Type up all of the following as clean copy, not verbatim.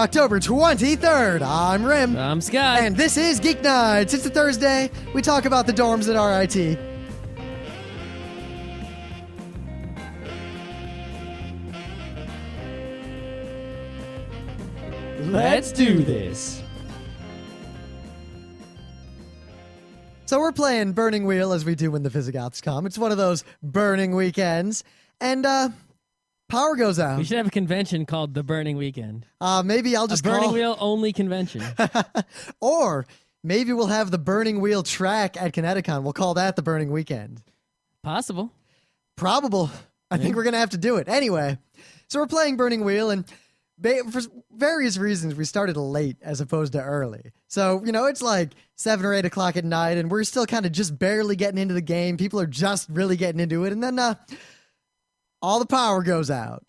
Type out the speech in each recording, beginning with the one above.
October 23rd. I'm Rim. I'm Scott. And this is Geeknights. It's a Thursday. We talk about the dorms at RIT. Let's do this. So we're playing Burning Wheel as we do when the Physigoths come. It's one of those burning weekends. And power goes out. We should have a convention called the Burning Weekend. Maybe I'll just a Burning call... Wheel only convention. Or maybe we'll have the Burning Wheel track at Kineticon. We'll call that the Burning Weekend. Possible. Probable. I think we're going to have to do it. Anyway, so we're playing Burning Wheel, and for various reasons, we started late as opposed to early. So, it's like 7 or 8 o'clock at night, and we're still kind of just barely getting into the game. People are just really getting into it, and then all the power goes out.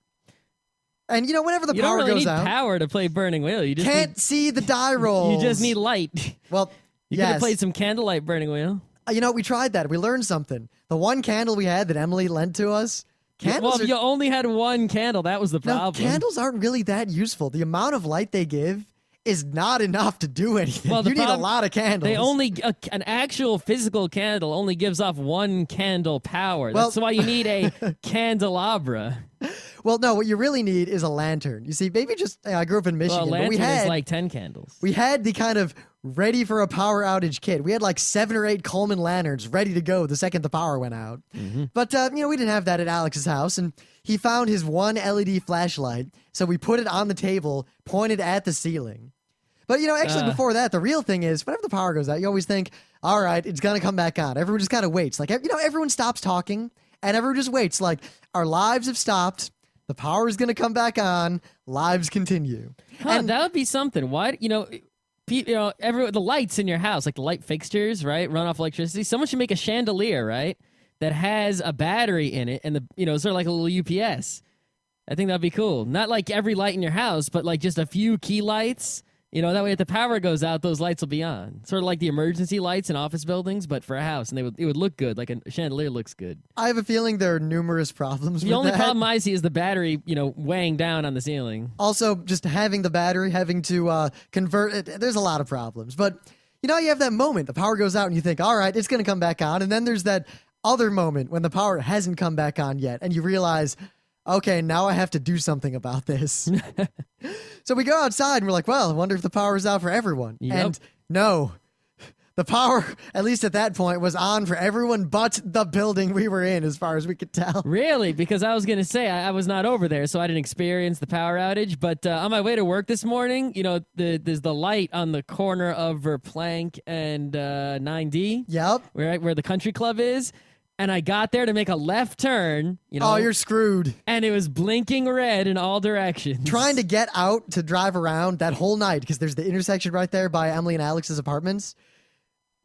And, whenever the power goes out... You don't really goes need out... power to play Burning Wheel. You just can't see the die rolls. You just need light. Well, you could have played some candlelight Burning Wheel. We tried that. We learned something. The one candle we had that Emily lent to us... You only had one candle. That was the problem. No, candles aren't really that useful. The amount of light they give is not enough to do anything. Well, you need a lot of candles. They only an actual physical candle only gives off one candle power. That's why you need a candelabra. Well, no, what you really need is a lantern. You see, maybe I grew up in Michigan. Well, a lantern but we had is like 10 candles. We had the kind of ready for a power outage kit. We had like 7 or 8 Coleman lanterns ready to go the second the power went out. Mm-hmm. But, we didn't have that at Alex's house, and he found his one LED flashlight, so we put it on the table, pointed at the ceiling. But, actually before that, the real thing is, whenever the power goes out, you always think, all right, it's going to come back on. Everyone just kind of waits. Like, everyone stops talking, and everyone just waits. Like, our lives have stopped. The power is going to come back on. Lives continue. And that would be something. Why, the lights in your house, like the light fixtures, right, run off electricity. Someone should make a chandelier, right, that has a battery in it, and sort of like a little UPS. I think that'd be cool. Not like every light in your house, but like just a few key lights. That way if the power goes out, those lights will be on. Sort of like the emergency lights in office buildings, but for a house, and it would look good. Like a chandelier looks good. I have a feeling there are numerous problems with that. The only problem I see is the battery, weighing down on the ceiling. Also, just having the battery, having to convert it, there's a lot of problems. But, you have that moment. The power goes out and you think, all right, it's going to come back on. And then there's that other moment when the power hasn't come back on yet. And you realize, okay, now I have to do something about this. So we go outside and we're like, well, I wonder if the power is out for everyone. Yep. And no, the power, at least at that point, was on for everyone but the building we were in, as far as we could tell. Really? Because I was going to say, I was not over there, so I didn't experience the power outage. But on my way to work this morning, there's the light on the corner of Verplank and 9D. Yep. Where the country club is. And I got there to make a left turn, Oh, you're screwed. And it was blinking red in all directions. Trying to get out to drive around that whole night, because there's the intersection right there by Emily and Alex's apartments.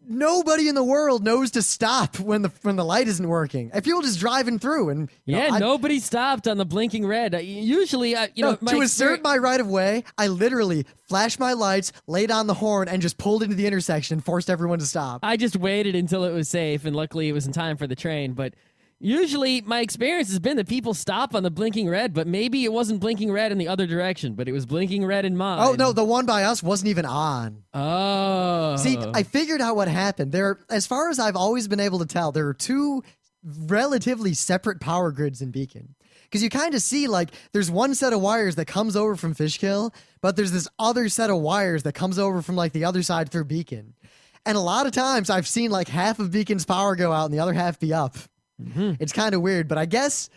Nobody in the world knows to stop when the light isn't working. If people just driving through and nobody stopped on the blinking red. Usually, to assert my right of way, I literally flashed my lights, laid on the horn, and just pulled into the intersection and forced everyone to stop. I just waited until it was safe, and luckily it was in time for the train. But usually, my experience has been that people stop on the blinking red, but maybe it wasn't blinking red in the other direction, but it was blinking red in mine. Oh, no, the one by us wasn't even on. Oh. See, I figured out what happened. As far as I've always been able to tell, there are 2 relatively separate power grids in Beacon. Because you kind of see, like, there's one set of wires that comes over from Fishkill, but there's this other set of wires that comes over from, like, the other side through Beacon. And a lot of times I've seen, like, half of Beacon's power go out and the other half be up. Mm-hmm. It's kind of weird, but I guess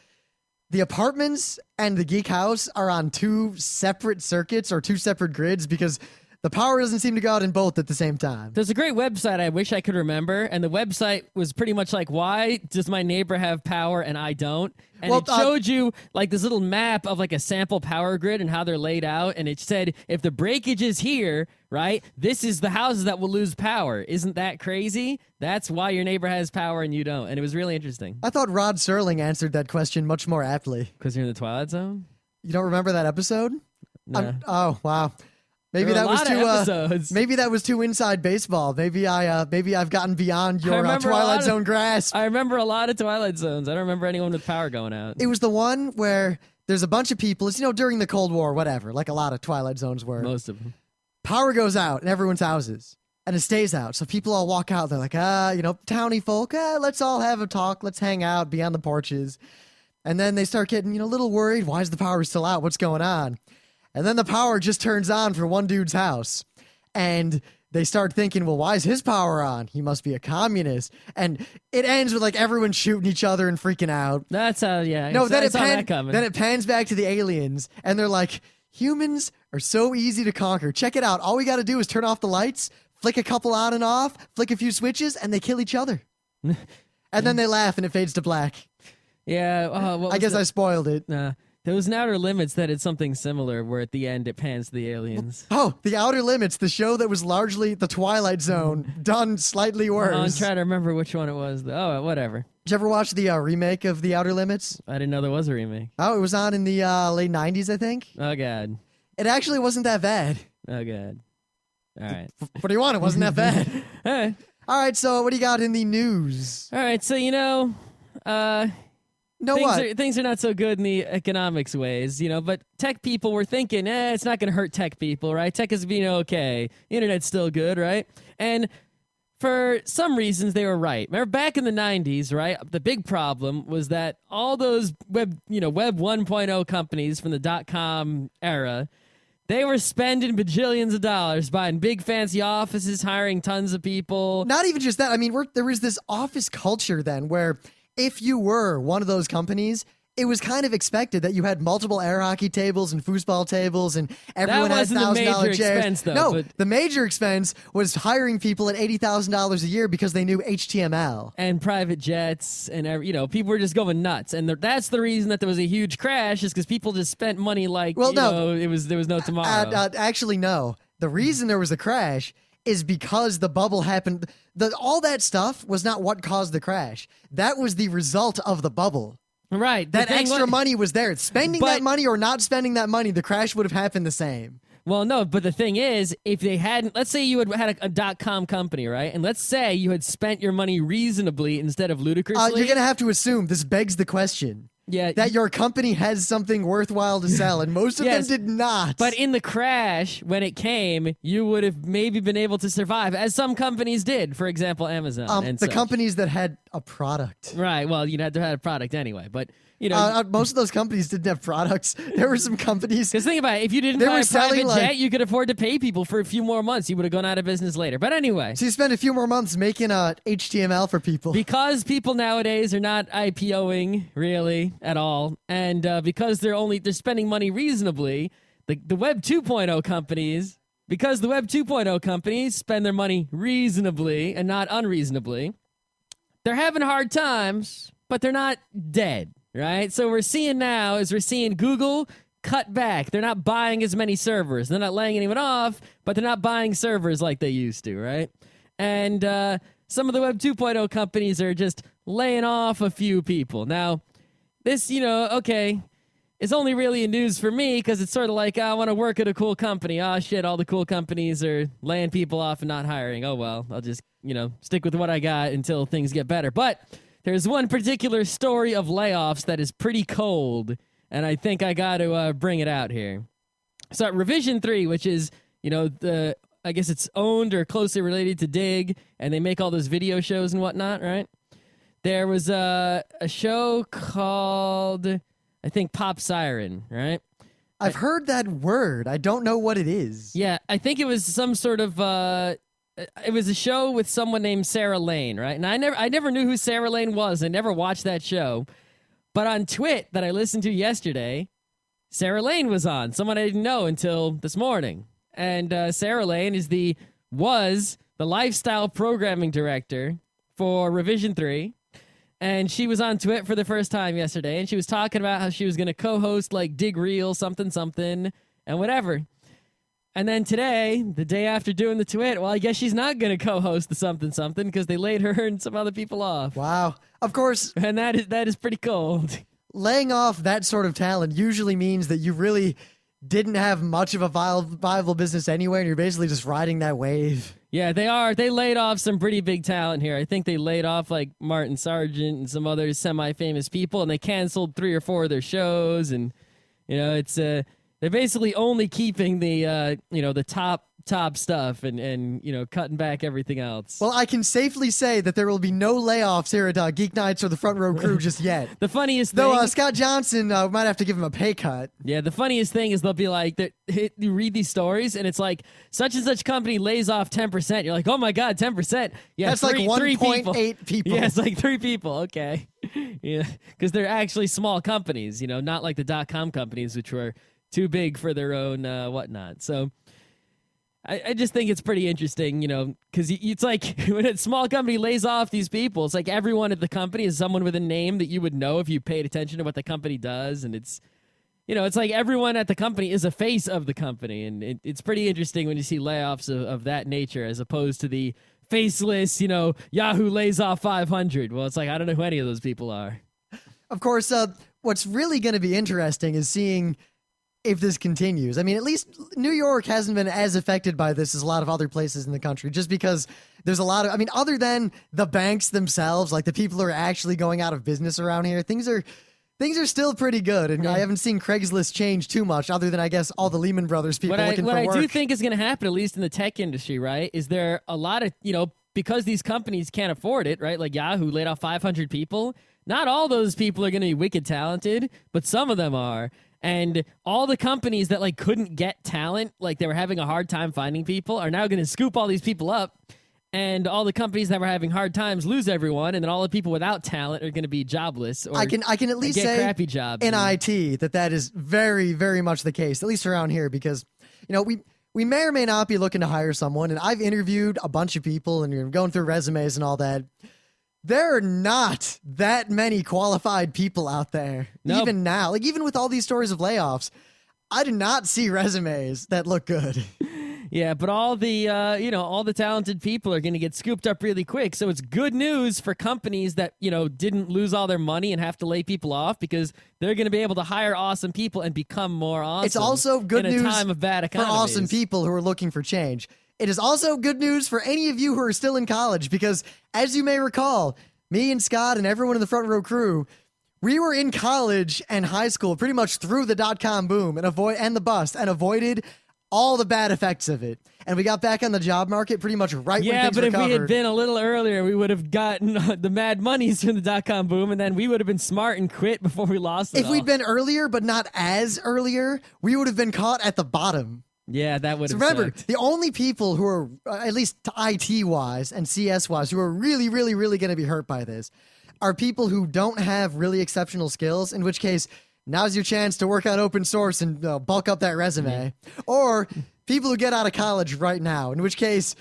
the apartments and the geek house are on 2 separate circuits or 2 separate grids because the power doesn't seem to go out in both at the same time. There's a great website I wish I could remember, and the website was pretty much like, why does my neighbor have power and I don't? And it showed you like this little map of like a sample power grid and how they're laid out, and it said, if the breakage is here, right, this is the houses that will lose power. Isn't that crazy? That's why your neighbor has power and you don't, and it was really interesting. I thought Rod Serling answered that question much more aptly. Because you're in the Twilight Zone? You don't remember that episode? No. Oh, wow. Maybe that was too. Maybe that was too inside baseball. Maybe I've gotten beyond your Twilight Zone grasp. I remember a lot of Twilight Zones. I don't remember anyone with power going out. It was the one where there's a bunch of people. It's, during the Cold War, whatever, like a lot of Twilight Zones were. Most of them. Power goes out in everyone's houses, and it stays out. So people all walk out. They're like, towny folk, let's all have a talk. Let's hang out, be on the porches. And then they start getting, a little worried. Why is the power still out? What's going on? And then the power just turns on for one dude's house. And they start thinking, well, why is his power on? He must be a communist. And it ends with like everyone shooting each other and freaking out. That's how, yeah. No, I saw that coming. Then it pans back to the aliens, and they're like, humans are so easy to conquer. Check it out. All we got to do is turn off the lights, flick a couple on and off, flick a few switches, and they kill each other. And then they laugh, and it fades to black. Yeah. I guess I spoiled it. There was an Outer Limits that had something similar where at the end it pans to the aliens. Oh, The Outer Limits, the show that was largely the Twilight Zone, done slightly worse. I'm trying to remember which one it was. Oh, whatever. Did you ever watch the remake of The Outer Limits? I didn't know there was a remake. Oh, it was on in the late 90s, I think. Oh, God. It actually wasn't that bad. Oh, God. All right. What do you want? It wasn't that bad. All right. All right, so what do you got in the news? All right, so, things are not so good in the economics ways, but tech people were thinking, it's not going to hurt tech people, right? Tech is being okay. Internet's still good, right? And for some reasons, they were right. Remember back in the 90s, right? The big problem was that all those web 1.0 companies from the .com era, they were spending bajillions of dollars buying big fancy offices, hiring tons of people. Not even just that. I mean, there was this office culture then where if you were one of those companies, it was kind of expected that you had multiple air hockey tables and foosball tables and everyone had $1,000 chairs. Expense, though, no, the major expense was hiring people at $80,000 a year because they knew HTML. And private jets and, people were just going nuts. And that's the reason that there was a huge crash is because people just spent money like, there was no tomorrow. Actually, no. The reason there was a crash is because the bubble happened. All that stuff was not what caused the crash. That was the result of the bubble. Right. That extra money was there. Spending that money or not spending that money, the crash would have happened the same. Well, no, but the thing is, if they hadn't, let's say you had a .com company, right? And let's say you had spent your money reasonably instead of ludicrously. You're going to have to assume, this begs the question, that your company has something worthwhile to sell, and most of them did not. But in the crash, when it came, you would have maybe been able to survive, as some companies did. For example, Amazon. And the companies that had a product. Right. Well, you'd have to have a product anyway, but. Most of those companies didn't have products. There were some companies. Because think about it, if you didn't buy a private jet, you could afford to pay people for a few more months. You would have gone out of business later. But anyway. So you spend a few more months making HTML for people. Because people nowadays are not IPOing really at all, and because they're spending money reasonably, the Web 2.0 companies, because the Web 2.0 companies spend their money reasonably and not unreasonably, they're having hard times, but they're not dead. Right? So we're seeing Google cut back. They're not buying as many servers. They're not laying anyone off, but they're not buying servers like they used to, right? And some of the Web 2.0 companies are just laying off a few people. Now, this, it's only really news for me because it's sort of like, I want to work at a cool company. Oh, shit, all the cool companies are laying people off and not hiring. Oh, well, I'll just, stick with what I got until things get better. But there's one particular story of layoffs that is pretty cold, and I think I got to bring it out here. So at Revision 3, which is, I guess it's owned or closely related to Dig, and they make all those video shows and whatnot, right? There was a show called, I think, Pop Siren, right? I've heard that word. I don't know what it is. Yeah, I think it was some sort of... it was a show with someone named Sarah Lane, right? And I never knew who Sarah Lane was. I never watched that show. But on Twit that I listened to yesterday, Sarah Lane was on. Someone I didn't know until this morning. And Sarah Lane was the lifestyle programming director for Revision 3. And she was on Twit for the first time yesterday. And she was talking about how she was going to co-host like Dig Reel, something, and whatever. And then today, the day after doing the Twit, well, I guess she's not going to co-host the something because they laid her and some other people off. Wow. Of course. And that is pretty cold. Laying off that sort of talent usually means that you really didn't have much of a viable business anyway, and you're basically just riding that wave. Yeah, they are. They laid off some pretty big talent here. I think they laid off like Martin Sargent and some other semi-famous people, and they canceled 3 or 4 of their shows, and It's they're basically only keeping the the top stuff and cutting back everything else. Well, I can safely say that there will be no layoffs here at Geeknights or the Front Row Crew just yet. The funniest Though thing, Scott Johnson might have to give him a pay cut. yeah, the funniest thing is they'll be like, you read these stories and it's like such and such company lays off 10%. You're like, oh my god, 10%. Yeah, that's like 1.8 people. Yeah, it's like 3 people. Okay, yeah, because they're actually small companies. Not like the .com companies, which were too big for their own whatnot. So. I just think it's pretty interesting, because it's like when a small company lays off these people, it's like everyone at the company is someone with a name that you would know if you paid attention to what the company does. And it's, it's like everyone at the company is a face of the company. And it's pretty interesting when you see layoffs of that nature as opposed to the faceless, Yahoo lays off 500. Well, it's like, I don't know who any of those people are. Of course, what's really going to be interesting is seeing if this continues. I mean, at least New York hasn't been as affected by this as a lot of other places in the country, just because there's a lot of, other than the banks themselves, like the people who are actually going out of business around here, things are still pretty good. And I haven't seen Craigslist change too much, other than, I guess, all the Lehman Brothers people looking for work. What I do think is going to happen, at least in the tech industry, right, is there a lot of, because these companies can't afford it, right, like Yahoo laid off 500 people, not all those people are going to be wicked talented, but some of them are. And all the companies that couldn't get talent, like they were having a hard time finding people, are now going to scoop all these people up. And all the companies that were having hard times lose everyone, and then all the people without talent are going to be jobless. Or I can at least get say crappy jobs in IT that is very, very much the case, at least around here, because we may or may not be looking to hire someone, and I've interviewed a bunch of people and you're going through resumes and all that. There are not that many qualified people out there, even now. Even with all these stories of layoffs, I do not see resumes that look good. Yeah, but all the all the talented people are going to get scooped up really quick. So it's good news for companies that didn't lose all their money and have to lay people off, because they're going to be able to hire awesome people and become more awesome. It's also good news in a time of bad for economies. awesome people who are looking for change. It is also good news for any of you who are still in college, because as you may recall, me and Scott and everyone in the Front Row Crew, we were in college and high school pretty much through the .com boom and the bust, and avoided all the bad effects of it. And we got back on the job market pretty much right when things recovered. Yeah, but if we had been a little earlier, we would have gotten the mad monies from the .com boom, and then we would have been smart and quit before we lost it If we'd been earlier, but not as earlier, we would have been caught at the bottom. Yeah, that would have remember, sucked. The only people who are, at least IT-wise and CS-wise, who are really, really, really going to be hurt by this are people who don't have really exceptional skills, in which case, now's your chance to work on open source and bulk up that resume. Yeah. Or people who get out of college right now, in which case,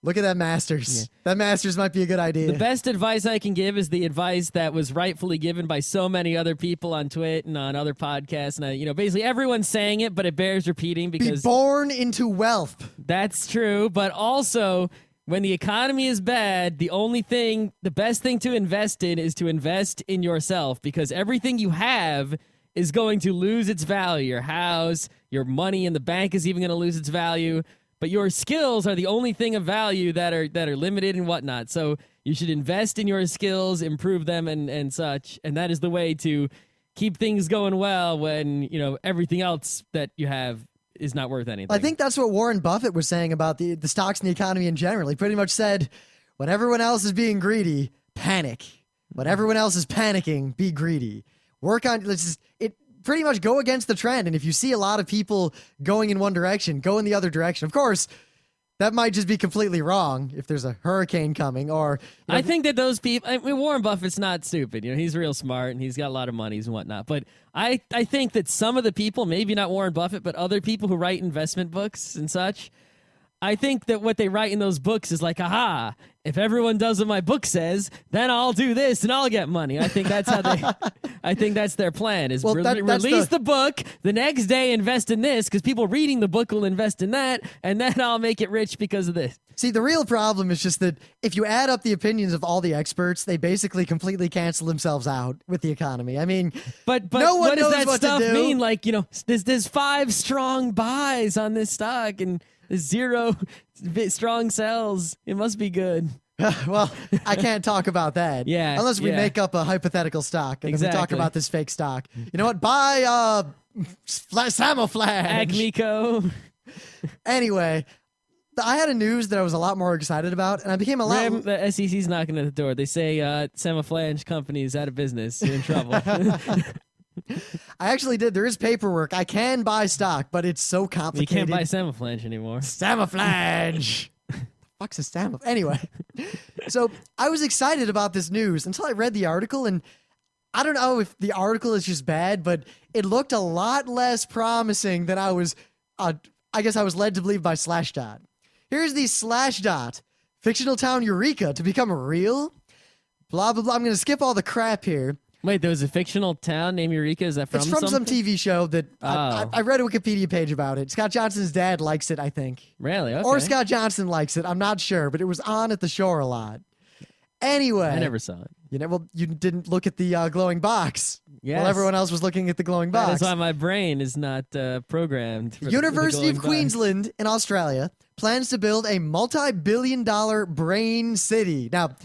look at that master's. Yeah. That master's might be a good idea. The best advice I can give is the advice that was rightfully given by so many other people on Twitter and on other podcasts. And, basically everyone's saying it, but it bears repeating because... Be born into wealth. That's true, but also... when the economy is bad, the best thing to invest in is to invest in yourself, because everything you have is going to lose its value. Your house, your money in the bank is even going to lose its value. But your skills are the only thing of value that are limited and whatnot. So you should invest in your skills, improve them, and such. And that is the way to keep things going well when everything else that you have is not worth anything. I think that's what Warren Buffett was saying about the stocks and the economy in general. He pretty much said, when everyone else is being greedy, panic. When everyone else is panicking, be greedy. Pretty much go against the trend. And if you see a lot of people going in one direction, go in the other direction. Of course, that might just be completely wrong if there's a hurricane coming, or... I think that those people... Warren Buffett's not stupid. He's real smart, and he's got a lot of monies and whatnot. But I think that some of the people, maybe not Warren Buffett, but other people who write investment books and such, I think that what they write in those books is like, aha, if everyone does what my book says, then I'll do this and I'll get money. I think that's how they... I think that's their plan, is release the book, the next day invest in this, because people reading the book will invest in that, and then I'll make it rich because of this. See, the real problem is just that if you add up the opinions of all the experts, they basically completely cancel themselves out with the economy. I mean, but no one what knows does that what stuff to do. mean? Like, there's 5 strong buys on this stock and 0 strong sells. It must be good. Well, I can't talk about that. Yeah, Unless we yeah. make up a hypothetical stock and then we talk Exactly. about this fake stock. You know what? Buy Samoflage. Agnico. Anyway, I had a news that I was a lot more excited about, and I became a lot. Ram, the SEC's knocking at the door. They say Semiflange company is out of business. You're in trouble. I actually did. There is paperwork. I can buy stock, but it's so You complicated. can't buy Semiflange anymore. Samoflage. Fuck's a Samoflage? Anyway, so I was excited about this news until I read the article, and I don't know if the article is just bad, but it looked a lot less promising than I was. I guess I was led to believe by Slashdot. Here's the Slashdot fictional town Eureka to become real. Blah blah blah. I'm gonna skip all the crap here. Wait, there was a fictional town named Eureka. Is that from It's from some something? TV show that Oh. I read a Wikipedia page about it. Scott Johnson's dad likes it, I think. Really? Okay. Or Scott Johnson likes it. I'm not sure, but it was on at the shore a lot. Anyway. I never saw it. Well, you didn't look at the glowing box. Yes. Well, everyone else was looking at the glowing That box. is why my brain is not programmed. For University the of glowing box. Queensland in Australia plans to build a multi-billion-dollar brain city. Now,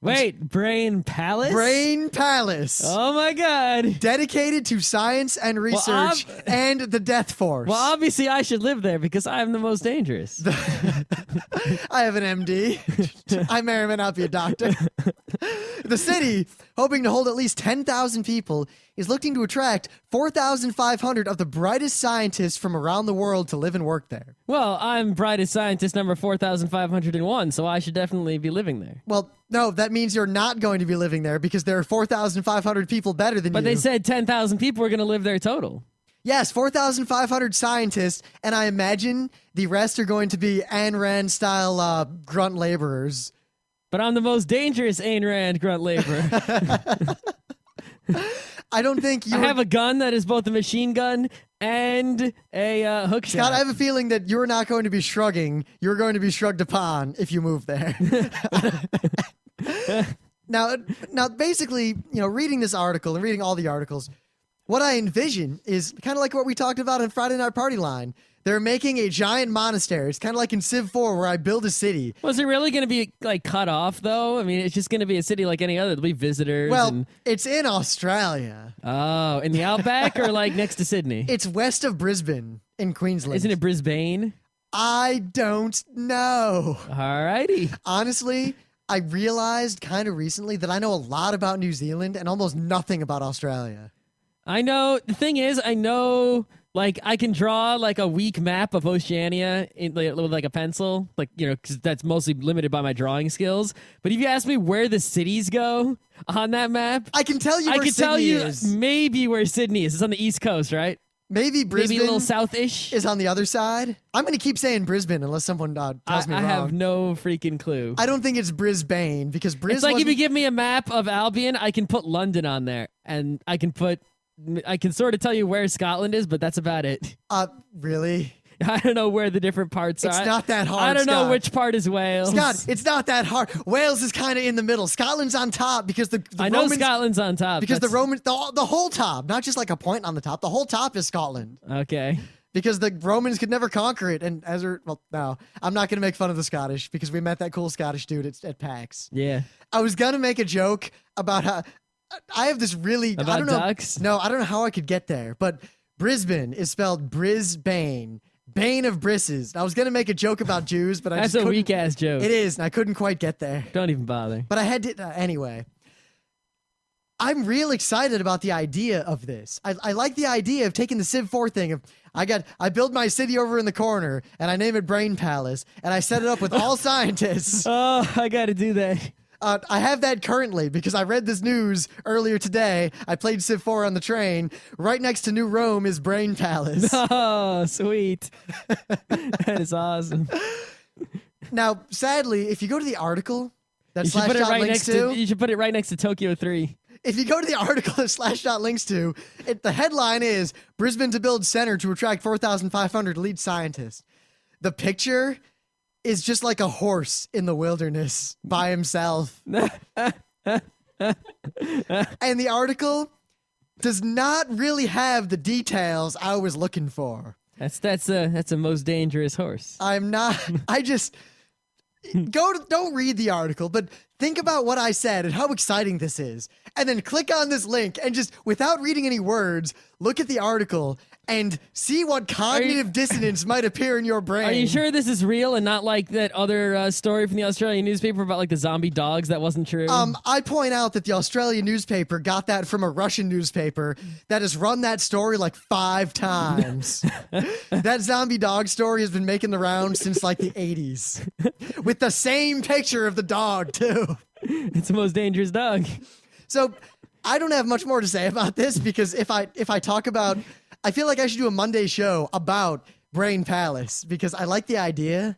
Wait, Brain Palace? Brain Palace. Oh my god. Dedicated to science and research and the death force. Well, obviously I should live there because I'm the most dangerous. I have an MD. I may or may not be a doctor. The city, hoping to hold at least 10,000 people, is looking to attract 4,500 of the brightest scientists from around the world to live and work there. Well, I'm brightest scientist number 4,501, so I should definitely be living there. Well, no, that means you're not going to be living there because there are 4,500 people better than you. But they said 10,000 people were going to live there total. Yes, 4,500 scientists, and I imagine the rest are going to be Ayn Rand-style grunt laborers. But I'm the most dangerous Ayn Rand grunt laborer. I don't think you I have a gun that is both a machine gun and a hook shot. Scott, I have a feeling that you're not going to be shrugging. You're going to be shrugged upon if you move there. Now, basically, reading this article and reading all the articles, what I envision is kind of like what we talked about in Friday Night Party Line. They're making a giant monastery. It's kind of like in Civ 4 where I build a city. Was it really going to be cut off though? I mean, it's just going to be a city like any other. There'll be visitors. Well, it's in Australia. Oh, in the outback or next to Sydney? It's west of Brisbane in Queensland. Isn't it Brisbane? I don't know. Alrighty. Honestly, I realized kind of recently that I know a lot about New Zealand and almost nothing about Australia. I know. The thing is, I know. I can draw a weak map of Oceania with a pencil, because that's mostly limited by my drawing skills. But if you ask me where the cities go on that map, I can tell you I where can Sydney tell you is. maybe where Sydney is. It's on the East Coast, right? Maybe Brisbane Maybe a little south-ish. is on the other side. I'm going to keep saying Brisbane unless someone tells me I wrong. have no freaking clue. I don't think it's Brisbane because It's like if you give me a map of Albion, I can put London on there, and I can sort of tell you where Scotland is, but that's about it. Really? I don't know where the different parts are. It's not that hard, I don't know Scott. which part is Wales. Scott, it's not that hard. Wales is kind of in the middle. Scotland's on top because the I know Romans, Scotland's on top. because the Romans, the whole top, not just like a point on the top. The whole top is Scotland Okay. because the Romans could never conquer it. And no, I'm not going to make fun of the Scottish because we met that cool Scottish dude at PAX. Yeah. I was going to make a joke about how I have this really About I don't know. ducks? No, I don't know how I could get there, but Brisbane is spelled Brisbane, Bane of Brisses. I was gonna make a joke about Jews, but I That's just a couldn't. weak ass joke. It is, and I couldn't quite get there. Don't even bother. But I had to anyway. I'm real excited about the idea of this. I like the idea of taking the Civ 4 thing. Of I build my city over in the corner and I name it Brain Palace and I set it up with all scientists. Oh, I got to do that. I have that currently because I read this news earlier today. I played Civ 4 on the train. Right next to New Rome is Brain Palace. Oh, sweet. That is awesome. Now, sadly, if you go to the article that You should put it Slashdot right links next to, You should put it right next to Tokyo 3. if you go to the article that Slashdot links to, the headline is Brisbane to build center to attract 4,500 elite scientists. The picture is just like a horse in the wilderness by himself. And the article does not really have the details I was looking for. That's a most dangerous horse. I'm not, don't read the article, but think about what I said and how exciting this is. And then click on this link and just, without reading any words, look at the article and see what cognitive dissonance might appear in your brain. Are you sure this is real and not like that other story from the Australian newspaper about like the zombie dogs that wasn't true? I point out that the Australian newspaper got that from a Russian newspaper that has run that story like 5 times. That zombie dog story has been making the rounds since like the 80s. With the same picture of the dog, too. It's the most dangerous dog. So I don't have much more to say about this because if I talk about, I feel like I should do a Monday show about Brain Palace because I like the idea.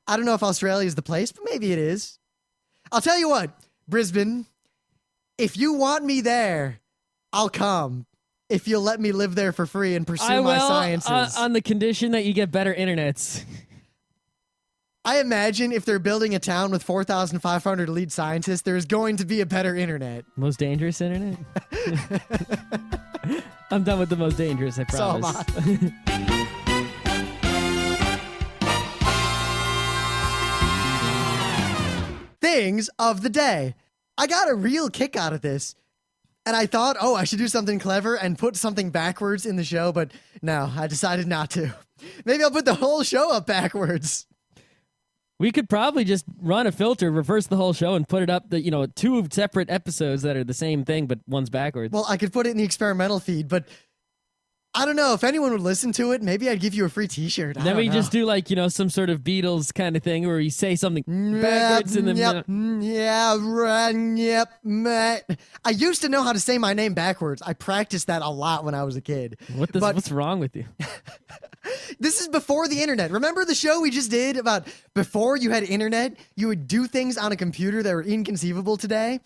I don't know if Australia is the place, but maybe it is. I'll tell you what, Brisbane, if you want me there, I'll come. If you'll let me live there for free and pursue my sciences. On the condition that you get better internets. I imagine if they're building a town with 4,500 elite scientists, there's going to be a better internet. Most dangerous internet? I'm done with the most dangerous, I promise. So am I. Things of the day. I got a real kick out of this. And I thought, I should do something clever and put something backwards in the show, but no, I decided not to. Maybe I'll put the whole show up backwards. We could probably just run a filter, reverse the whole show, and put it up, 2 separate episodes that are the same thing, but one's backwards. Well, I could put it in the experimental feed, but I don't know. If anyone would listen to it, maybe I'd give you a free t-shirt. Then we just do some sort of Beatles kind of thing where you say something backwards and then... I used to know how to say my name backwards. I practiced that a lot when I was a kid. What's wrong with you? This is before the internet. Remember the show we just did about before you had internet? You would do things on a computer that were inconceivable today.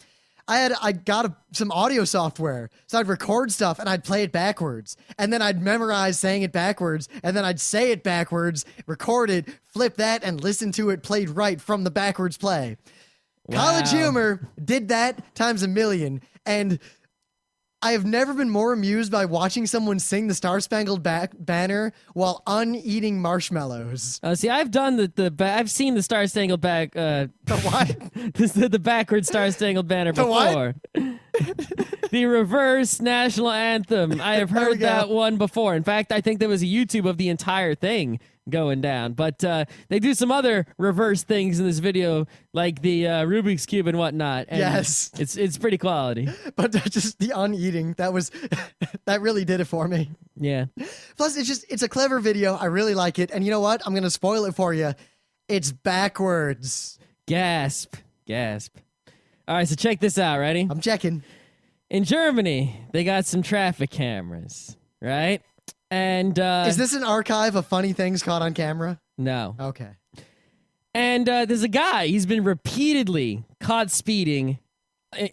I got some audio software, so I'd record stuff and I'd play it backwards, and then I'd memorize saying it backwards, and then I'd say it backwards, record it, flip that, and listen to it played right from the backwards play. Wow. College Humor did that times a million, and I have never been more amused by watching someone sing the Star-Spangled Banner while uneating marshmallows. See, I've done I've seen the Star-Spangled The what? the backwards Star-Spangled Banner before. The reverse national anthem. I have heard that one before. In fact, I think there was a YouTube of the entire thing going down. But they do some other reverse things in this video, like the Rubik's Cube and whatnot. And yes. It's pretty quality. But just the uneating, that really did it for me. Yeah. Plus, it's a clever video. I really like it. And you know what? I'm going to spoil it for you. It's backwards. Gasp. All right, so check this out. Ready? I'm checking. In Germany, they got some traffic cameras, right? And is this an archive of funny things caught on camera? No. Okay. And there's a guy. He's been repeatedly caught speeding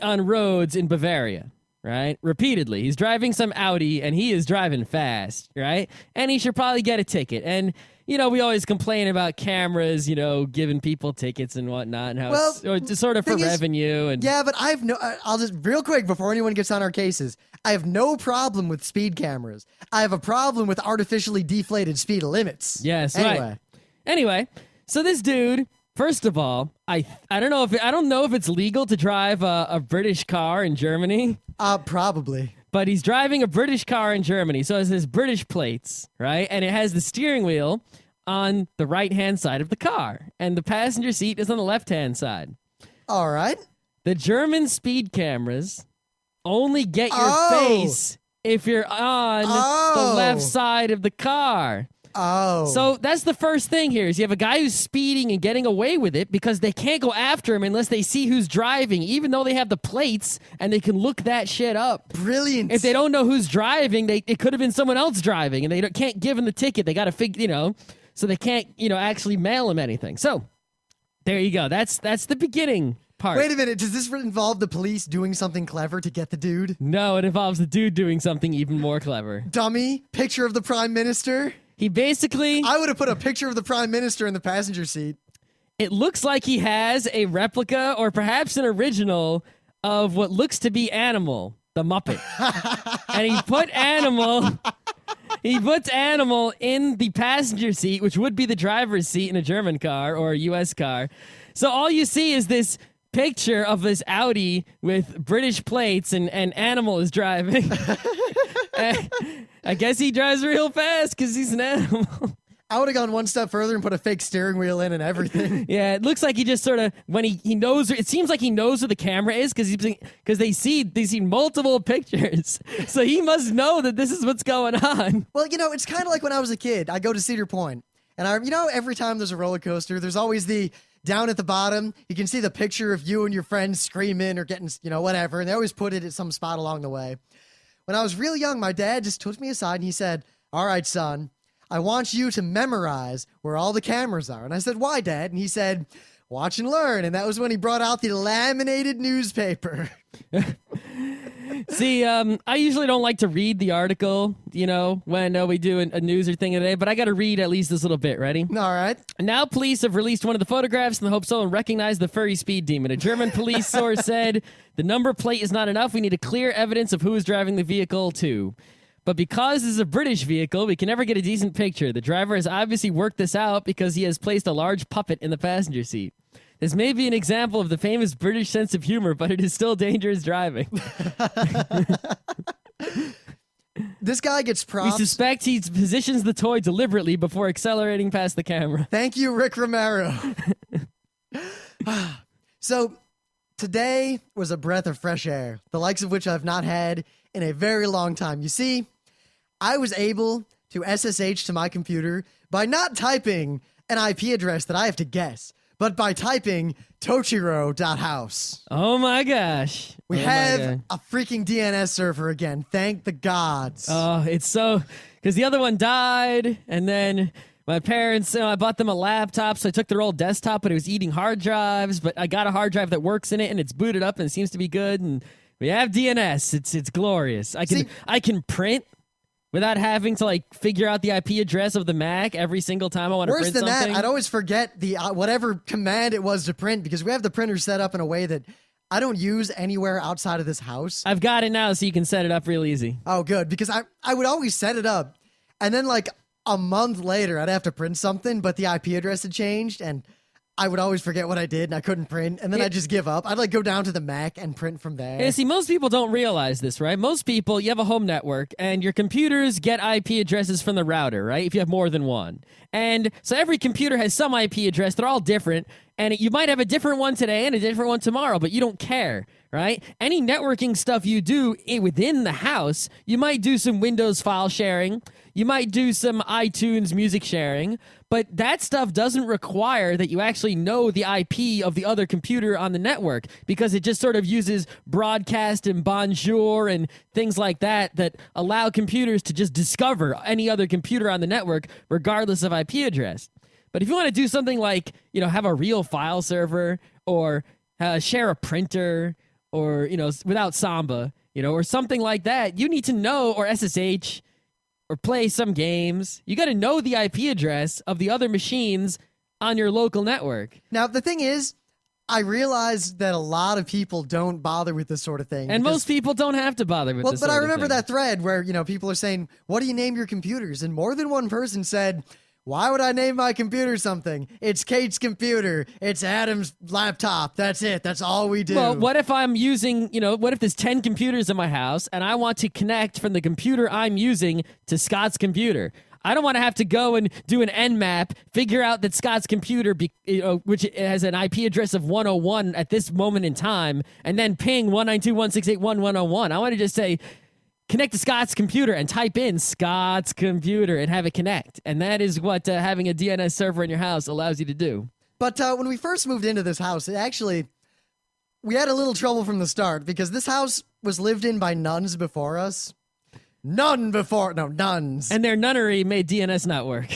on roads in Bavaria, right? Repeatedly. He's driving some Audi, and he is driving fast, right? And he should probably get a ticket. And we always complain about cameras, giving people tickets and whatnot, and how it's sort of for revenue. And yeah, but I'll just real quick before anyone gets on our cases. I have no problem with speed cameras. I have a problem with artificially deflated speed limits. Yes. Right. Anyway, so this dude, first of all, I don't know if it's legal to drive a British car in Germany. Probably. But he's driving a British car in Germany, so it has British plates, right? And it has the steering wheel on the right-hand side of the car, and the passenger seat is on the left-hand side. All right. The German speed cameras only get your face if you're on the left side of the car. Oh. So that's the first thing here is you have a guy who's speeding and getting away with it because they can't go after him unless they see who's driving, even though they have the plates and they can look that shit up. Brilliant. If they don't know who's driving, it could have been someone else driving, and they can't give him the ticket. They got to figure, so they can't, actually mail him anything. So there you go. That's the beginning part. Wait a minute. Does this involve the police doing something clever to get the dude? No, it involves the dude doing something even more clever. Dummy, picture of the prime minister. He basically... I would have put a picture of the prime minister in the passenger seat. It looks like he has a replica or perhaps an original of what looks to be Animal, the Muppet. And he puts Animal in the passenger seat, which would be the driver's seat in a German car or a U.S. car. So all you see is this picture of this Audi with British plates and an animal is driving. I guess he drives real fast because he's an animal. I would have gone one step further and put a fake steering wheel in and everything. Yeah, it looks like he just sort of when he knows. It seems like he knows where the camera is because they see multiple pictures, so he must know that this is what's going on. Well, it's kind of like when I was a kid. I go to Cedar Point, and every time there's a roller coaster, there's always the down at the bottom. You can see the picture of you and your friends screaming or getting whatever, and they always put it at some spot along the way. When I was real young, my dad just took me aside and he said, "All right, son, I want you to memorize where all the cameras are." And I said, "Why, Dad?" And he said, "Watch and learn." And that was when he brought out the laminated newspaper. See, I usually don't like to read the article, when we do a news or thing today, but I got to read at least this little bit. Ready? All right. Now police have released one of the photographs in the hope someone recognized the furry speed demon. A German police source said, "The number plate is not enough. We need a clear evidence of who is driving the vehicle, too. But because this is a British vehicle, we can never get a decent picture. The driver has obviously worked this out because he has placed a large puppet in the passenger seat. This may be an example of the famous British sense of humor, but it is still dangerous driving." This guy gets props. We suspect he positions the toy deliberately before accelerating past the camera. Thank you, Rick Romero. So, today was a breath of fresh air, the likes of which I've not had in a very long time. You see, I was able to SSH to my computer by not typing an IP address that I have to guess, but by typing Tochiro.house. Oh my gosh. We have a freaking DNS server again. Thank the gods. Oh, it's so... Because the other one died, and then my parents, I bought them a laptop, so I took their old desktop, but it was eating hard drives, but I got a hard drive that works in it, and it's booted up, and it seems to be good, and we have DNS. It's glorious. I can print without having to figure out the IP address of the Mac every single time I want to print something. Worse than that, I'd always forget the whatever command it was to print because we have the printer set up in a way that I don't use anywhere outside of this house. I've got it now, so you can set it up real easy. Oh, good, because I would always set it up, and then a month later, I'd have to print something, but the IP address had changed, and I would always forget what I did, and I couldn't print, and then I'd just give up. I'd go down to the Mac and print from there. Yeah, see, most people don't realize this, right? Most people, you have a home network, and your computers get IP addresses from the router, right? If you have more than one. And so every computer has some IP address. They're all different, and you might have a different one today and a different one tomorrow, but you don't care, right? Any networking stuff you do within the house, you might do some Windows file sharing. You might do some iTunes music sharing, but that stuff doesn't require that you actually know the IP of the other computer on the network because it just sort of uses broadcast and bonjour and things like that allow computers to just discover any other computer on the network regardless of IP address. But if you want to do something like, have a real file server or share a printer or, without Samba, or something like that, you need to know, or SSH, or play some games. You got to know the IP address of the other machines on your local network. Now, the thing is, I realize that a lot of people don't bother with this sort of thing. And most people don't have to bother with this sort of thing. But I remember that thread where, people are saying, "What do you name your computers?" And more than one person said, "Why would I name my computer something? It's Kate's computer. It's Adam's laptop. That's it. That's all we do." Well, what if I'm using, what if there's 10 computers in my house and I want to connect from the computer I'm using to Scott's computer? I don't want to have to go and do an Nmap, figure out that Scott's computer, which has an IP address of 101 at this moment in time, and then ping 192.168.1.101. I want to just say, connect to Scott's computer and type in Scott's computer and have it connect. And that is what having a DNS server in your house allows you to do. But when we first moved into this house, we had a little trouble from the start because this house was lived in by nuns before us. Nuns. And their nunnery made DNS not work.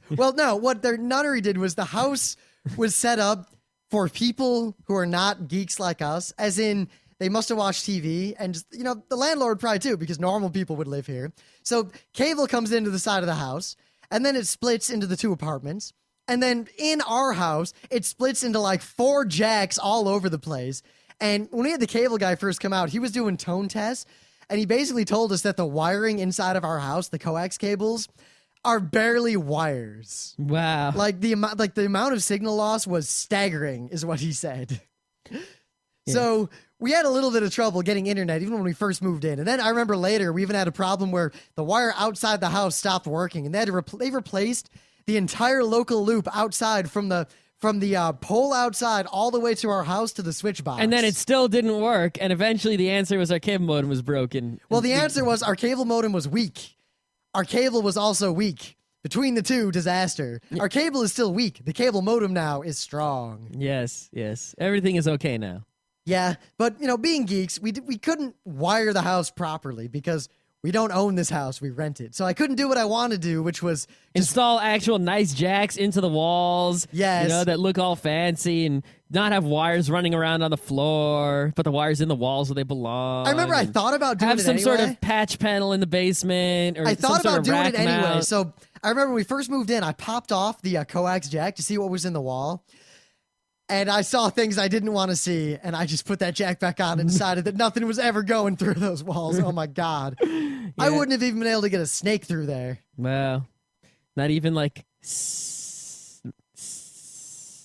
Well, no, what their nunnery did was the house was set up for people who are not geeks like us, as in they must have watched TV and just, the landlord probably too, because normal people would live here. So cable comes into the side of the house and then it splits into the two apartments. And then in our house, it splits into 4 jacks all over the place. And when we had the cable guy first come out, he was doing tone tests. And he basically told us that the wiring inside of our house, the coax cables, are barely wires. Wow. Like the amount of signal loss was staggering, is what he said. So we had a little bit of trouble getting internet even when we first moved in. And then I remember later we even had a problem where the wire outside the house stopped working, and they had to they replaced the entire local loop outside from the pole outside all the way to our house to the switch box. And then it still didn't work, and eventually the answer was our cable modem was broken. Well, the answer was our cable modem was weak. Our cable was also weak. Between the two, disaster. Our cable is still weak. The cable modem now is strong. Yes. Everything is okay now. Yeah, but, being geeks, we couldn't wire the house properly because we don't own this house. We rent it. So I couldn't do what I wanted to do, which was install actual nice jacks into the walls. Yes. That look all fancy and not have wires running around on the floor, put the wires in the walls where they belong. I remember I thought about doing it have some anyway. sort of patch panel in the basement. Or I thought some about sort of doing it rack anyway. mount. So I remember when we first moved in, I popped off the coax jack to see what was in the wall. And I saw things I didn't want to see, and I just put that jack back on and decided that nothing was ever going through those walls. Oh my God. I wouldn't have even been able to get a snake through there. Well, not even like...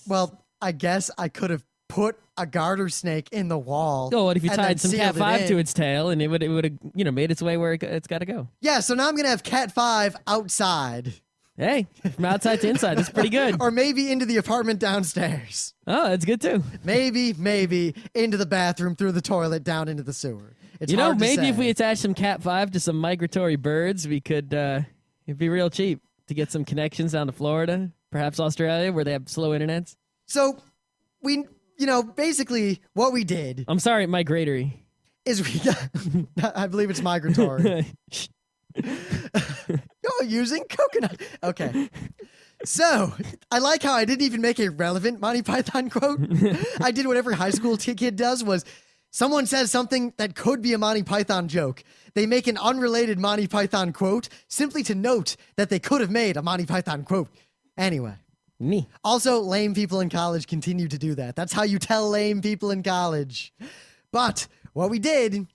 Well, I guess I could have put a garter snake in the wall. Oh, what if you and then tied some sealed Cat it 5 to in? its tail, and it would have made its way where it's got to go. Yeah, so now I'm going to have Cat 5 outside. Hey, from outside to inside, that's pretty good. Or maybe into the apartment downstairs. Oh, that's good too. Maybe into the bathroom, through the toilet, down into the sewer. It's hard to maybe if say. we attach some Cat 5 to some migratory birds, we could, it'd be real cheap to get some connections down to Florida, perhaps Australia, where they have slow internets. So we, basically what we did I'm sorry, migratory. is we got, I believe it's migratory. No, using coconut. Okay. So, I like how I didn't even make a relevant Monty Python quote. I did what every high school kid does was someone says something that could be a Monty Python joke. They make an unrelated Monty Python quote simply to note that they could have made a Monty Python quote. Anyway. Me. Also, lame people in college continue to do that. That's how you tell lame people in college. But what we did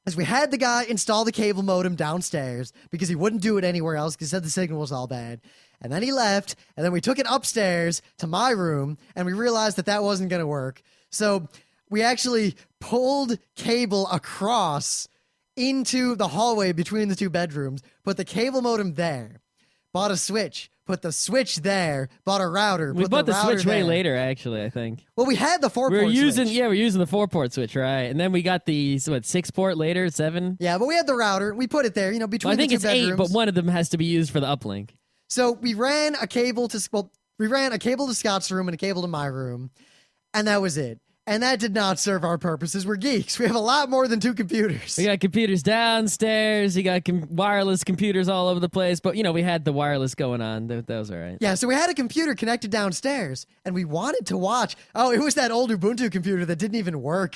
is we had the guy install the cable modem downstairs because he wouldn't do it anywhere else because he said the signal was all bad. And then he left, and then we took it upstairs to my room, and we realized that wasn't going to work. So we actually pulled cable across into the hallway between the two bedrooms, put the cable modem there, bought a switch, put the switch there, bought a router. We put bought the router switch way there. later, actually, I think. Well, we had the 4-port switch. We're using the 4-port switch, right? And then we got the 6-port later, 7. Yeah, but we had the router. We put it there, between I think the two it's bedrooms. 8, but one of them has to be used for the uplink. So we ran a cable to Scott's room and a cable to my room, and that was it. And that did not serve our purposes. We're geeks. We have a lot more than 2 computers. We got computers downstairs. You got wireless computers all over the place. But, we had the wireless going on. That was all right. Yeah, so we had a computer connected downstairs, and we wanted to watch. Oh, it was that old Ubuntu computer that didn't even work.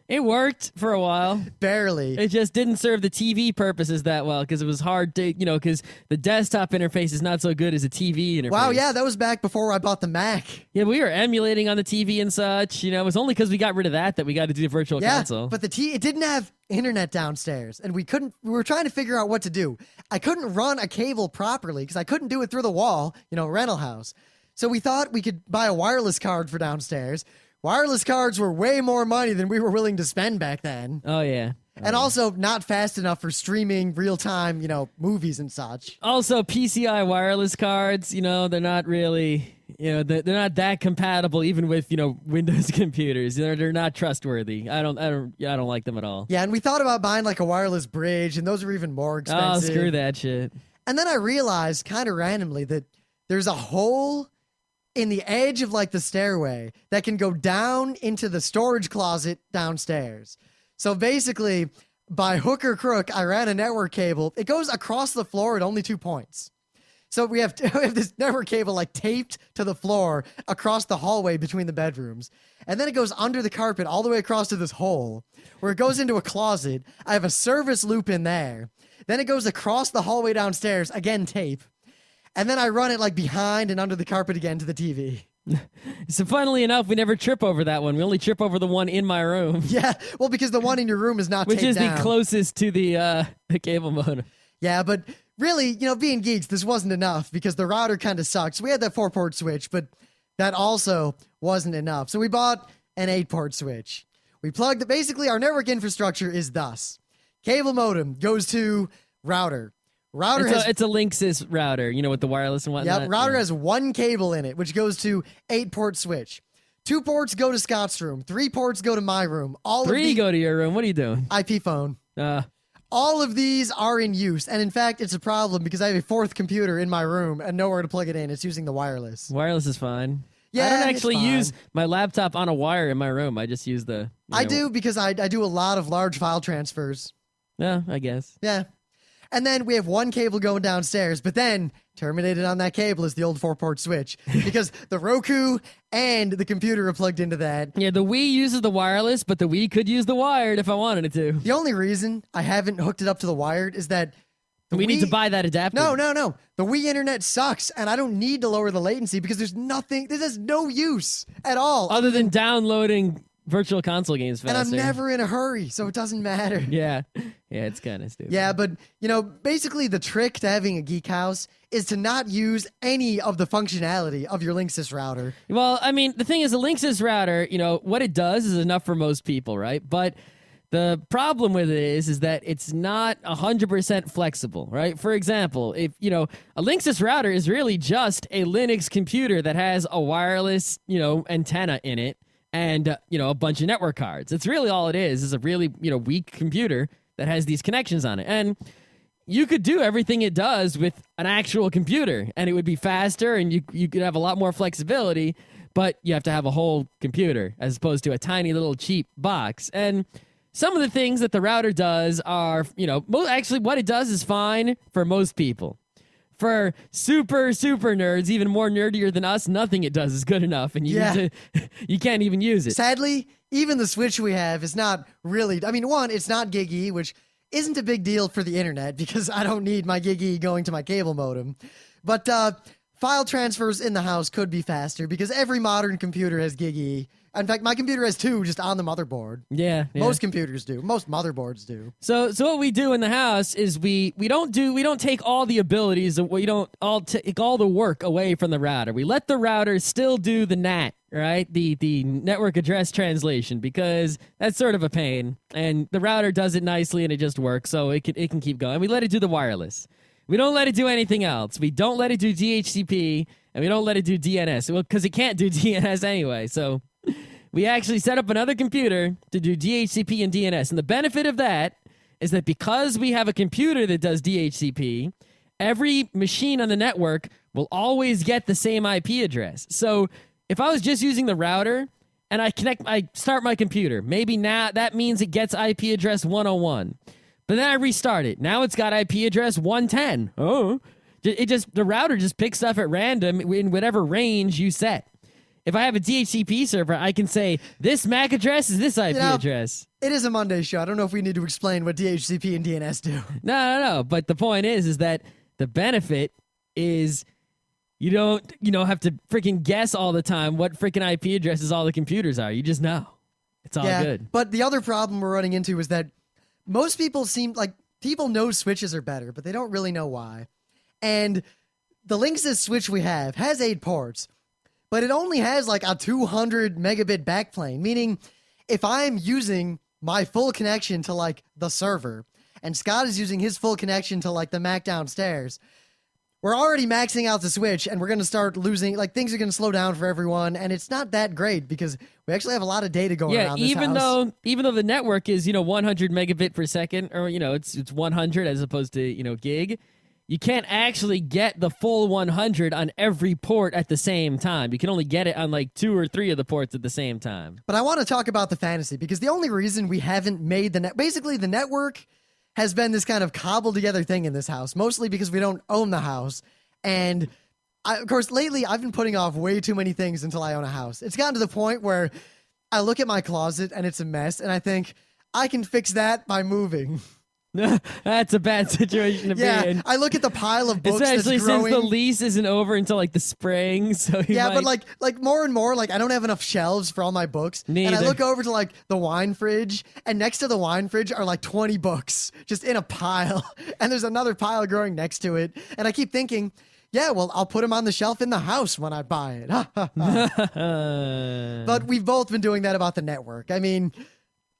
It worked for a while. Barely. It just didn't serve the TV purposes that well because it was hard to, because the desktop interface is not so good as a TV interface. Wow, yeah, that was back before I bought the Mac. Yeah, we were emulating on the TV and such. It was only because we got rid of that we got to do the virtual console. But it didn't have internet downstairs, and we were trying to figure out what to do. I couldn't run a cable properly because I couldn't do it through the wall, rental house. So we thought we could buy a wireless card for downstairs. Wireless cards were way more money than we were willing to spend back then. Oh, yeah. And also not fast enough for streaming real-time, movies and such. Also, PCI wireless cards, they're not really, they're not that compatible even with, Windows computers. They're not trustworthy. I don't like them at all. Yeah, and we thought about buying like a wireless bridge, and those are even more expensive. Oh, screw that shit. And then I realized kind of randomly that there's a hole in the edge of like the stairway that can go down into the storage closet downstairs. So basically, by hook or crook, I ran a network cable. It goes across the floor at only 2 points. So we have this network cable like taped to the floor across the hallway between the bedrooms. And then it goes under the carpet all the way across to this hole where it goes into a closet. I have a service loop in there. Then it goes across the hallway downstairs, again tape. And then I run it like behind and under the carpet again to the TV. So funnily enough, we never trip over that one. We only trip over the one in my room. Yeah, well, because the one in your room is not Which taped is down. the closest to the cable modem. Yeah, but really, being geeks, this wasn't enough because the router kind of sucked. So we had that 4-port switch, but that also wasn't enough. So we bought an 8-port switch. We plugged it. Basically, our network infrastructure is thus. Cable modem goes to router. It's a Linksys router, with the wireless and whatnot. Yep, router has one cable in it, which goes to 8-port switch. 2 ports go to Scott's room. 3 ports go to my room. Three go to your room. What are you doing? IP phone. All of these are in use, and in fact, it's a problem because I have a 4th computer in my room and nowhere to plug it in. It's using the wireless. Wireless is fine. Yeah, I don't it's actually fine. use my laptop on a wire in my room. I just use the. I do because I do a lot of large file transfers. Yeah, I guess. Yeah. And then we have one cable going downstairs, but then terminated on that cable is the old 4-port switch because the Roku and the computer are plugged into that. Yeah, the Wii uses the wireless, but the Wii could use the wired if I wanted it to. The only reason I haven't hooked it up to the wired is that We need to buy that adapter. No. The Wii internet sucks, and I don't need to lower the latency because this has no use at all. Other than downloading Virtual Console games faster. And I'm never in a hurry, so it doesn't matter. Yeah, it's kind of stupid. Yeah, but, basically the trick to having a geek house is to not use any of the functionality of your Linksys router. Well, I mean, the thing is, the Linksys router, what it does is enough for most people, right? But the problem with it is that it's not 100% flexible, right? For example, if, a Linksys router is really just a Linux computer that has a wireless, antenna in it and, a bunch of network cards. It's really all it is a really, weak computer that has these connections on it. And you could do everything it does with an actual computer and it would be faster and you could have a lot more flexibility, but you have to have a whole computer as opposed to a tiny little cheap box. And some of the things that the router does are, actually what it does is fine for most people. For super, super nerds, even more nerdier than us, nothing it does is good enough, and you can't even use it. Sadly, even the Switch we have is not really... I mean, one, it's not Gig E, which isn't a big deal for the internet because I don't need my Gig E going to my cable modem. But file transfers in the house could be faster because every modern computer has Gig E. In fact, my computer has 2 just on the motherboard. Yeah. Most computers do. Most motherboards do. So what we do in the house is we don't take all the abilities, we don't all take all the work away from the router. We let the router still do the NAT, right? The network address translation, because that's sort of a pain. And the router does it nicely and it just works, so it can keep going. We let it do the wireless. We don't let it do anything else. We don't let it do DHCP and we don't let it do DNS. Well, because it can't do DNS anyway, so we actually set up another computer to do DHCP and DNS. And the benefit of that is that because we have a computer that does DHCP, every machine on the network will always get the same IP address. So if I was just using the router and I start my computer, maybe now that means it gets IP address 101. But then I restart it. Now it's got IP address 110. Oh, the router just picks stuff at random in whatever range you set. If I have a DHCP server, I can say, this MAC address is this IP address. It is a Monday show. I don't know if we need to explain what DHCP and DNS do. No. But the point is that the benefit is you don't, have to freaking guess all the time what freaking IP addresses all the computers are. You just know. It's all good. But the other problem we're running into is that most people seem like people know switches are better, but they don't really know why. And the Linksys switch we have has 8 ports. But it only has like a 200 megabit backplane, meaning if I'm using my full connection to like the server and Scott is using his full connection to like the Mac downstairs, we're already maxing out the switch and we're going to start losing, like things are going to slow down for everyone. And it's not that great because we actually have a lot of data going around this house. Even though the network is, 100 megabit per second or, it's 100 as opposed to, gig. You can't actually get the full 100 on every port at the same time. You can only get it on like 2 or 3 of the ports at the same time. But I want to talk about the fantasy because the only reason we haven't made basically the network has been this kind of cobbled together thing in this house, mostly because we don't own the house. And of course, lately I've been putting off way too many things until I own a house. It's gotten to the point where I look at my closet and it's a mess and I think I can fix that by moving. That's a bad situation to be Yeah, in. I look at the pile of books Especially that's since growing. the lease isn't over until like the spring, so you Yeah, might... but like more and more, like I don't have enough shelves for all my books. And I Neither. look over to like the wine fridge, and next to the wine fridge are like 20 books just in a pile. And there's another pile growing next to it. And I keep thinking, yeah, well, I'll put them on the shelf in the house when I buy it. But we've both been doing that about the network. I mean,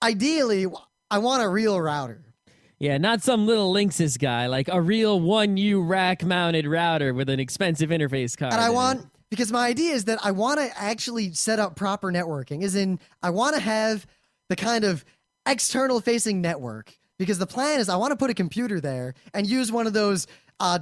ideally, I want a real router. Yeah, not some little Linksys guy, like a real 1U rack-mounted router with an expensive interface card. And I in want, it. because my idea is that I want to actually set up proper networking, as in, I want to have the kind of external facing network. Because the plan is I want to put a computer there and use one of those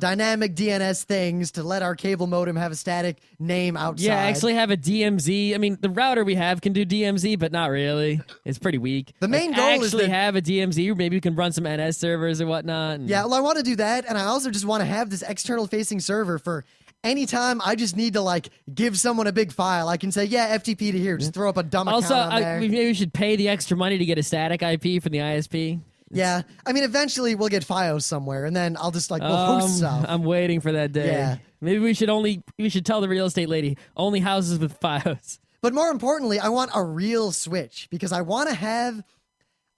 dynamic DNS things to let our cable modem have a static name outside. Yeah, actually have a DMZ. I mean, the router we have can do DMZ, but not really. It's pretty weak. The main goal is actually that- have a DMZ. Maybe we can run some NS servers or whatnot. And... Yeah, well, I want to do that, and I also just want to have this external facing server for anytime I just need to like give someone a big file. I can say, yeah, FTP to here. Just throw up a dumb Also, account on there. maybe we should pay the extra money to get a static IP from the ISP. Yeah, I mean, eventually we'll get FiOS somewhere, and then I'll just like we'll host stuff. I'm waiting for that day. Yeah. Maybe we should tell the real estate lady only houses with FiOS. But more importantly, I want a real switch because I want to have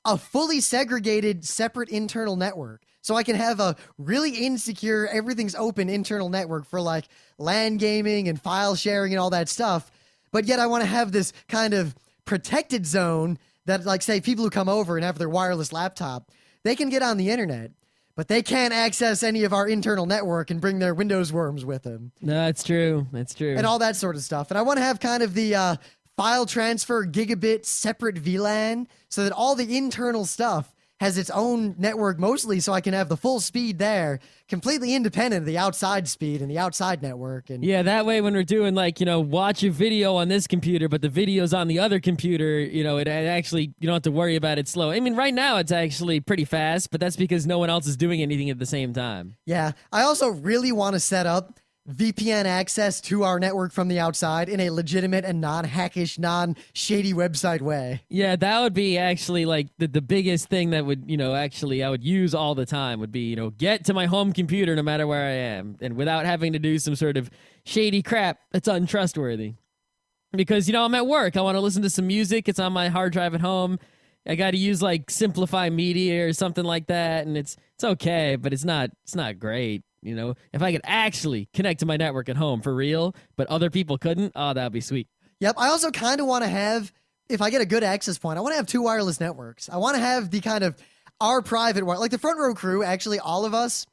a fully segregated, separate internal network. So I can have a really insecure, everything's open internal network for like LAN gaming and file sharing and all that stuff. But yet I want to have this kind of protected zone that, like, say, people who come over and have their wireless laptop, they can get on the internet, but they can't access any of our internal network and bring their Windows worms with them. No, that's true. That's true. And all that sort of stuff. And I want to have kind of the file transfer gigabit separate VLAN so that all the internal stuff has its own network mostly, so I can have the full speed there, completely independent of the outside speed and the outside network. And Yeah, that way when we're doing like, watch a video on this computer, but the video's on the other computer, it actually, you don't have to worry about it slow. I mean, right now it's actually pretty fast, but that's because no one else is doing anything at the same time. yeah, I also really want to set up VPN access to our network from the outside in a legitimate and non-hackish, non-shady website way. Yeah, that would be actually like the biggest thing that would, actually I would use all the time would be, get to my home computer no matter where I am and without having to do some sort of shady crap that's untrustworthy. Because, I'm at work. I want to listen to some music. It's on my hard drive at home. I got to use like Simplify Media or something like that, and it's okay, but it's not great. If I could actually connect to my network at home for real, but other people couldn't, oh, that'd be sweet. Yep, I also kind of want to have, if I get a good access point, I want to have two wireless networks. I want to have the kind of our private one, like the front row crew, actually all of us,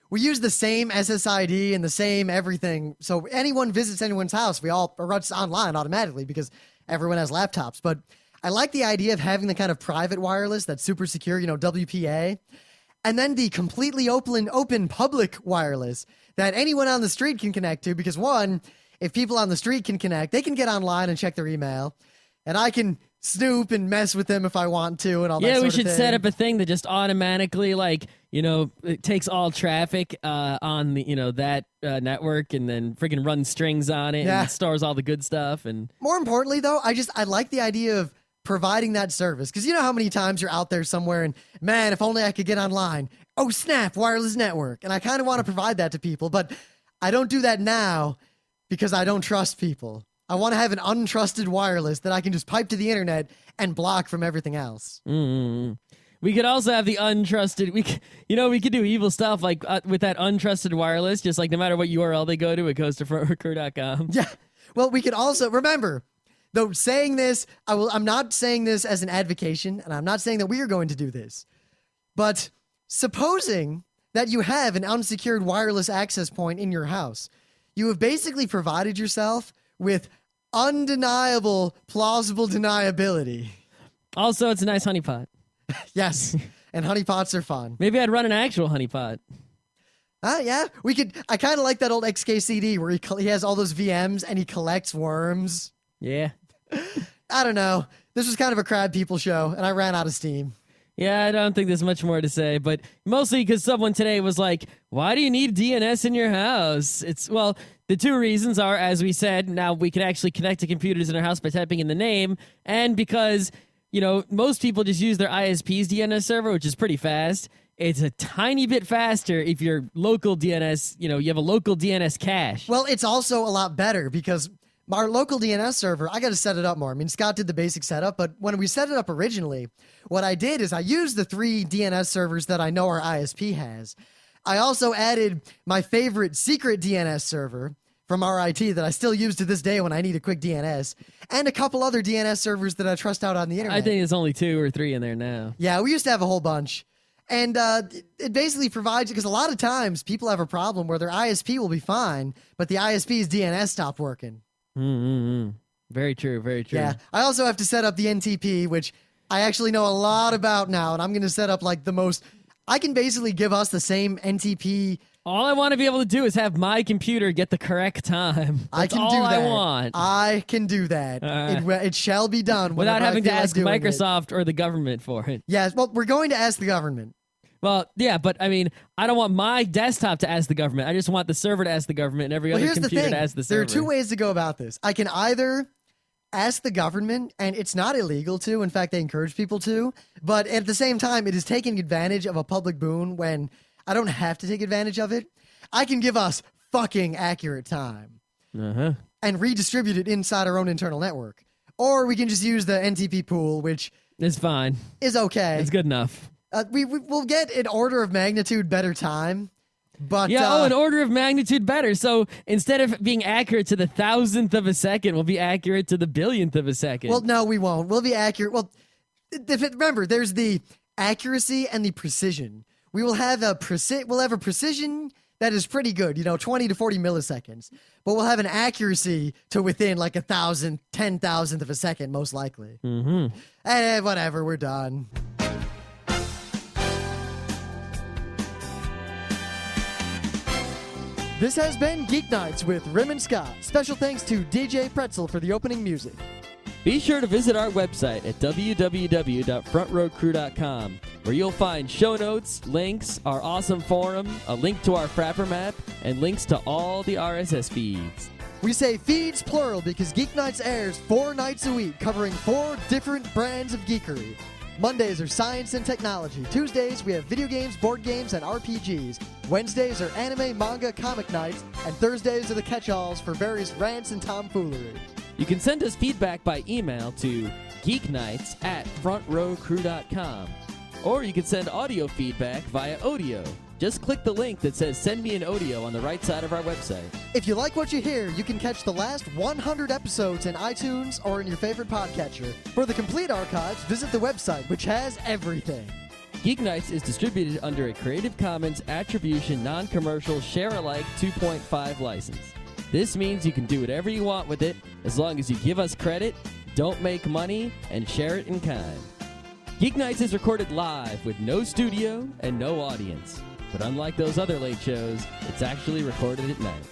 we use the same SSID and the same everything. So anyone visits anyone's house, we all are online automatically because everyone has laptops. But I like the idea of having the kind of private wireless that's super secure, WPA. And then the completely open public wireless that anyone on the street can connect to. Because one, if people on the street can connect, they can get online and check their email. And I can snoop and mess with them if I want to and all that sort of thing. Yeah, we should set up a thing that just automatically, it takes all traffic on the, that network and then freaking runs strings on it and stores all the good stuff. And more importantly, though, I like the idea of providing that service, because you know how many times you're out there somewhere and, man, if only I could get online. Oh, snap, wireless network. And I kind of want to provide that to people, but I don't do that now because I don't trust people. I want to have an untrusted wireless that I can just pipe to the internet and block from everything else. Mm-hmm. We could also have the untrusted. We could do evil stuff like with that untrusted wireless. Just like no matter what URL they go to, it goes to frontrecruit.com. Yeah. Well, we could also remember. Though saying this, I'm not saying this as an advocation, and I'm not saying that we are going to do this. But supposing that you have an unsecured wireless access point in your house, you have basically provided yourself with undeniable, plausible deniability. Also, it's a nice honeypot. Yes, and honeypots are fun. Maybe I'd run an actual honeypot. Yeah, we could. I kind of like that old XKCD where he has all those VMs and he collects worms. Yeah. I don't know. This was kind of a crab people show, and I ran out of steam. Yeah, I don't think there's much more to say, but mostly because someone today was like, why do you need DNS in your house? The two reasons are, as we said, now we can actually connect to computers in our house by typing in the name, and because, most people just use their ISP's DNS server, which is pretty fast, It's a tiny bit faster if your local DNS, you have a local DNS cache. Well, it's also a lot better because our local DNS server, I got to set it up more. I mean, Scott did the basic setup, but when we set it up originally, what I did is I used the 3 DNS servers that I know our ISP has. I also added my favorite secret DNS server from our IT that I still use to this day when I need a quick DNS, and a couple other DNS servers that I trust out on the internet. I think there's only 2 or 3 in there now. Yeah, we used to have a whole bunch. And it basically provides, because a lot of times people have a problem where their ISP will be fine, but the ISP's DNS stopped working. Mm-hmm. Very true, very true. Yeah, I also have to set up the NTP, which I actually know a lot about now, and I'm going to set up like the most... I can basically give us the same NTP... All I want to be able to do is have my computer get the correct time. That's I can all do that. I want. I can do that. It shall be done. Without having to ask like Microsoft or the government for it. Yes, well, we're going to ask the government. Well, yeah, but I mean, I don't want my desktop to ask the government. I just want the server to ask the government and every other computer to ask the server. There are 2 ways to go about this. I can either ask the government, and it's not illegal to. In fact, they encourage people to. But at the same time, it is taking advantage of a public boon when I don't have to take advantage of it. I can give us fucking accurate time and redistribute it inside our own internal network. Or we can just use the NTP pool, which is fine. Is okay. It's good enough. We'll get an order of magnitude better time. But an order of magnitude better. So instead of being accurate to the 1,000th of a second, we'll be accurate to the 1,000,000th of a second. Well, no, we won't. We'll be accurate. Well, remember, there's the accuracy and the precision. We'll have a precision that is pretty good, 20 to 40 milliseconds. But we'll have an accuracy to within like 1,000, 10,000th of a second, most likely. And whatever, we're done. This has been Geeknights with Rim and Scott. Special thanks to DJ Pretzel for the opening music. Be sure to visit our website at www.frontrowcrew.com, where you'll find show notes, links, our awesome forum, a link to our Frapper map, and links to all the RSS feeds. We say feeds plural because Geeknights airs 4 nights a week, covering 4 different brands of geekery. Mondays are science and technology. Tuesdays, we have video games, board games, and RPGs. Wednesdays are anime, manga, comic nights. And Thursdays are the catch-alls for various rants and tomfoolery. You can send us feedback by email to geeknights@frontrowcrew.com. Or you can send audio feedback via Audio. Just click the link that says Send Me an Audio on the right side of our website. If you like what you hear, you can catch the last 100 episodes in iTunes or in your favorite podcatcher. For the complete archives, visit the website, which has everything. Geeknights is distributed under a Creative Commons Attribution Non-Commercial Share-alike 2.5 license. This means you can do whatever you want with it as long as you give us credit, don't make money, and share it in kind. Geeknights is recorded live with no studio and no audience. But unlike those other late shows, it's actually recorded at night.